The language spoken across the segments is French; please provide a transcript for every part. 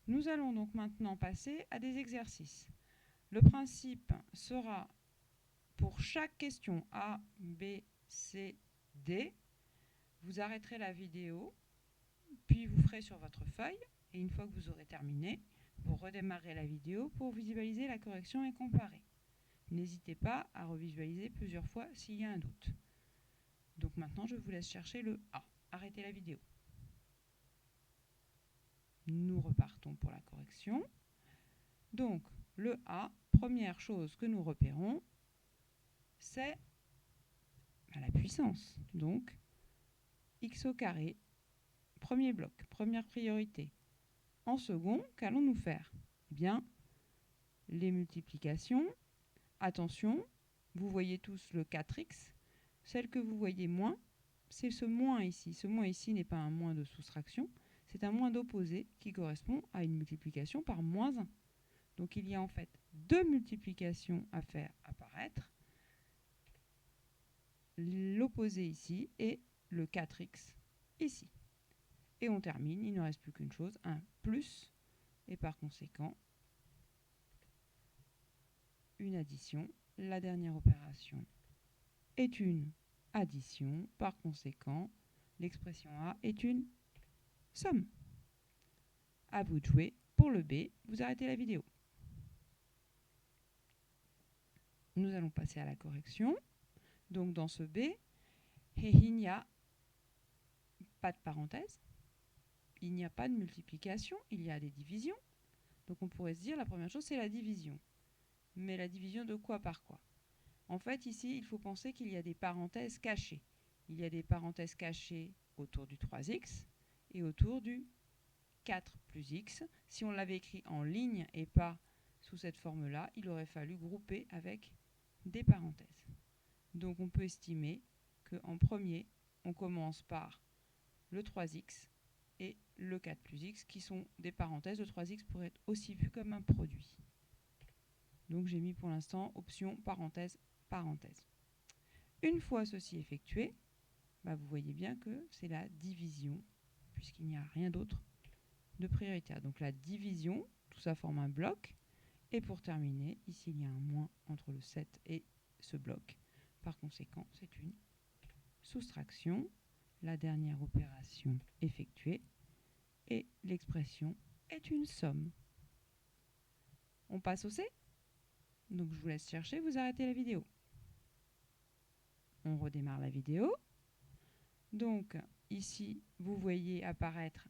Nous allons donc maintenant passer à des exercices. Le principe sera pour chaque question A, B, C, D, vous arrêterez la vidéo, puis vous ferez sur votre feuille, et une fois que vous aurez terminé, vous redémarrerez la vidéo pour visualiser la correction et comparer. N'hésitez pas à revisualiser plusieurs fois s'il y a un doute. Donc maintenant, je vous laisse chercher le A. Arrêtez la vidéo. Nous repartons pour la correction. Donc, le A, première chose que nous repérons, c'est la puissance. Donc, x au carré, premier bloc, première priorité. En second, qu'allons-nous faire? Eh bien, les multiplications. Attention, vous voyez tous le 4x. Celle que vous voyez moins, c'est ce moins ici. Ce moins ici n'est pas un moins de soustraction, c'est un moins d'opposé qui correspond à une multiplication par moins 1. Donc il y a en fait deux multiplications à faire apparaître. L'opposé ici et le 4x ici. Et on termine, il ne reste plus qu'une chose, un plus, et par conséquent, une addition. La dernière opération est une addition, par conséquent, l'expression A est une somme. À vous de jouer. Pour le B, vous arrêtez la vidéo. Nous allons passer à la correction. Donc dans ce B, il n'y a pas de parenthèse, il n'y a pas de multiplication, il y a des divisions. Donc on pourrait se dire, la première chose, c'est la division. Mais la division de quoi par quoi? En fait, ici, il faut penser qu'il y a des parenthèses cachées. Il y a des parenthèses cachées autour du 3x et autour du 4 plus x. Si on l'avait écrit en ligne et pas sous cette forme-là, il aurait fallu grouper avec des parenthèses. Donc on peut estimer qu'en premier, on commence par le 3x et le 4 plus x, qui sont des parenthèses. Le 3x pourrait être aussi vu comme un produit. Donc j'ai mis pour l'instant option parenthèse, parenthèse. Une fois ceci effectué, vous voyez bien que c'est la division, puisqu'il n'y a rien d'autre de prioritaire. Donc la division, tout ça forme un bloc. Et pour terminer, ici il y a un moins entre le 7 et ce bloc. Par conséquent, c'est une soustraction. La dernière opération effectuée. Et l'expression est une somme. On passe au C. Donc je vous laisse chercher, vous arrêtez la vidéo. On redémarre la vidéo. Donc ici, vous voyez apparaître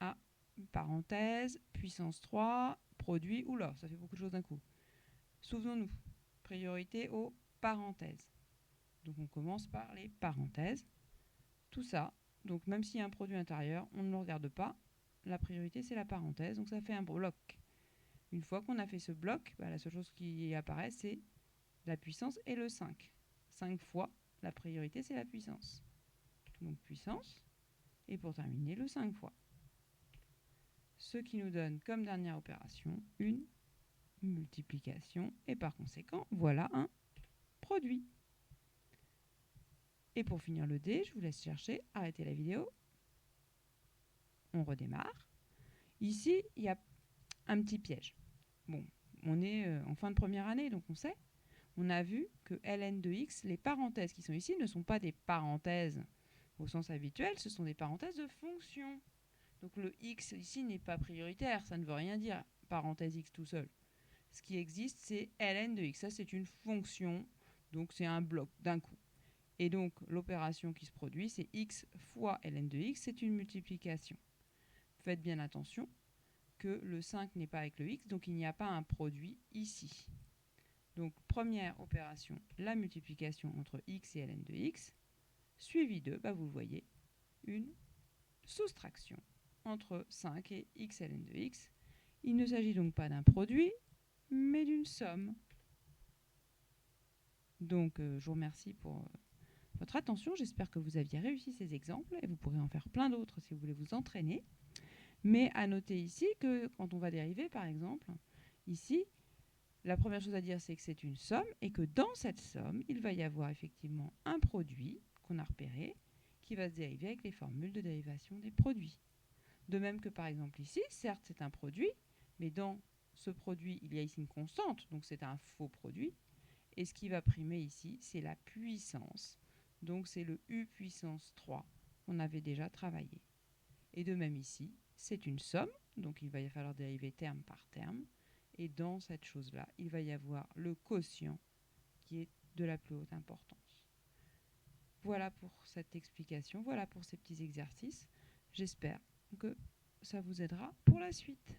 A, parenthèse, puissance 3, produit, oula, ça fait beaucoup de choses d'un coup. Souvenons-nous, priorité aux parenthèses. Donc on commence par les parenthèses. Tout ça, donc même s'il y a un produit intérieur, on ne le regarde pas. La priorité, c'est la parenthèse, donc ça fait un bloc. Une fois qu'on a fait ce bloc, la seule chose qui apparaît, c'est la puissance et le 5. 5 fois, la priorité, c'est la puissance. Donc puissance, et pour terminer, le 5 fois. Ce qui nous donne comme dernière opération une multiplication, et par conséquent, voilà un produit. Et pour finir le D, je vous laisse chercher, arrêtez la vidéo. On redémarre. Ici, il y a un petit piège. Bon, on est en fin de première année, donc on sait. On a vu que ln de x, les parenthèses qui sont ici ne sont pas des parenthèses au sens habituel, ce sont des parenthèses de fonction. Donc le x ici n'est pas prioritaire, ça ne veut rien dire, parenthèse x tout seul. Ce qui existe, c'est ln de x. Ça, c'est une fonction, donc c'est un bloc d'un coup. Et donc l'opération qui se produit, c'est x fois ln de x, c'est une multiplication. Faites bien attention que le 5 n'est pas avec le x, donc il n'y a pas un produit ici. Donc première opération, la multiplication entre x et ln de x, suivi de, vous le voyez, une soustraction entre 5 et x ln de x. Il ne s'agit donc pas d'un produit, mais d'une somme. Donc je vous remercie pour votre attention. J'espère que vous aviez réussi ces exemples et vous pourrez en faire plein d'autres si vous voulez vous entraîner. Mais à noter ici que quand on va dériver, par exemple, ici, la première chose à dire, c'est que c'est une somme et que dans cette somme, il va y avoir effectivement un produit qu'on a repéré qui va se dériver avec les formules de dérivation des produits. De même que par exemple ici, certes c'est un produit, mais dans ce produit, il y a ici une constante, donc c'est un faux produit. Et ce qui va primer ici, c'est la puissance. Donc c'est le U puissance 3 qu'on avait déjà travaillé. Et de même ici, c'est une somme, donc il va y falloir dériver terme par terme. Et dans cette chose-là, il va y avoir le quotient qui est de la plus haute importance. Voilà pour cette explication, voilà pour ces petits exercices. J'espère que ça vous aidera pour la suite.